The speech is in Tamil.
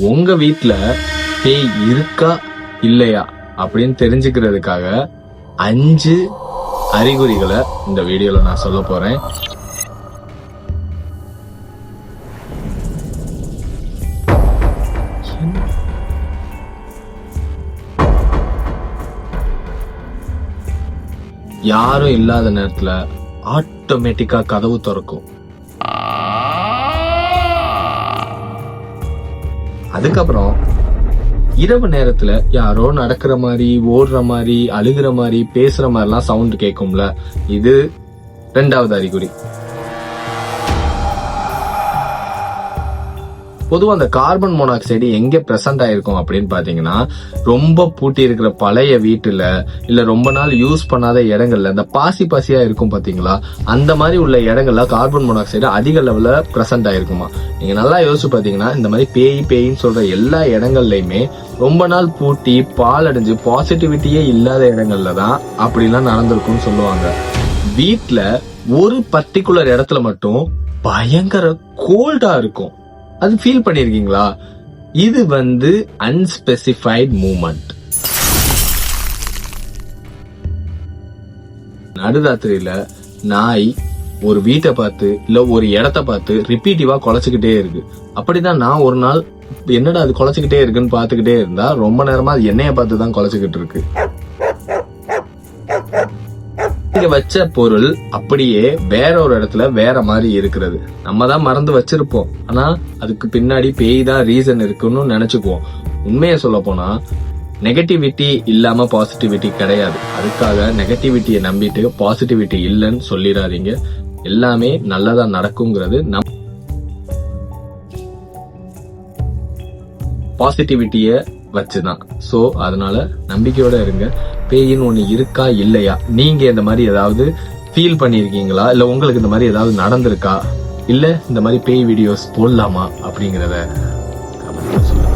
உங்க வீட்ல பேய் இருக்கா இல்லையா அப்படின்னு தெரிஞ்சுக்கிறதுக்காக 5 அறிகுறிகளை இந்த வீடியோல நான் சொல்ல போறேன். யாரும் இல்லாத நேரத்துல ஆட்டோமேட்டிக்கா கதவு திறக்கும். அதுக்கப்புறம் இரவு நேரத்துல யாரோ நடக்கிற மாதிரி, ஓடுற மாதிரி, அழுகிற மாதிரி, பேசுற மாதிரிலாம் சவுண்ட் கேட்கும்ல, இது 2வது அறிகுறி. பொதுவா அந்த கார்பன் மோனாக்சைடு எங்க பிரசன்ட் ஆயிருக்கும் அப்படின்னு பாத்தீங்கன்னா, ரொம்ப பூட்டி இருக்கிற பழைய வீட்டுல, இல்ல ரொம்ப நாள் யூஸ் பண்ணாத இடங்கள்ல, இந்த பாசியா இருக்கும் பாத்தீங்களா, அந்த மாதிரி உள்ள இடங்கள்ல கார்பன் மோனாக்சைடு அதிக லெவல்ல பிரசன்ட் ஆயிருக்குமா. நீங்க நல்லா யோசிச்சு பாத்தீங்கன்னா, இந்த மாதிரி பேய்ன்னு சொல்ற எல்லா இடங்கள்லயுமே ரொம்ப நாள் பூட்டி பாலடைஞ்சு பாசிட்டிவிட்டியே இல்லாத இடங்கள்ல தான் அப்படிலாம் நடந்திருக்கும்னு சொல்லுவாங்க. வீட்டுல ஒரு பர்டிகுலர் இடத்துல மட்டும் பயங்கர கோல்டா இருக்கும். அது ஃபீல் பண்ணிருக்கீங்களா? இது அன்ஸ்பெசிஃபைட் மூவ்மெண்ட். நடுராத்திரியில நாய் ஒரு வீட்டை பார்த்து இல்ல ஒரு இடத்த பார்த்து ரிப்பீட்டிவா குலைச்சுக்கிட்டே இருக்கு. அப்படிதான் நான் ஒரு நாள் என்னடா அது குலைச்சுக்கிட்டே இருக்குன்னு பாத்துக்கிட்டே இருந்தா ரொம்ப நேரமா அது என்னைய பார்த்து தான் குலைச்சுக்கிட்டு இருக்கு. இங்க வச்ச பொருள் அப்படியே வேற ஒரு இடத்துல வேற மாதிரி இருக்கிறது. நம்ம தான் மறந்து வச்சிருப்போம். ஆனா அதுக்கு பின்னாடி பேய் தான் ரீசன் இருக்குன்னு நினைச்சுக்குவோம். உண்மையை சொல்ல போனா நெகட்டிவிட்டி இல்லாம பாசிட்டிவிட்டி கிடையாது. அதுக்காக நெகட்டிவிட்டியை நம்பிட்டு பாசிட்டிவிட்டி இல்லைன்னு சொல்லிடாதீங்க. எல்லாமே நல்லதா நடக்குங்கிறது பாசிட்டிவிட்டிய வச்சுதான். சோ அதனால நம்பிக்கையோட இருங்க. பேயின்னு ஒண்ணு இருக்கா இல்லையா, நீங்க இந்த மாதிரி ஏதாவது ஃபீல் பண்ணிருக்கீங்களா, இல்ல உங்களுக்கு இந்த மாதிரி ஏதாவது நடந்திருக்கா, இல்ல இந்த மாதிரி பேய் வீடியோஸ் போடலாமா அப்படிங்கறத கமெண்ட்ல சொல்லுங்க.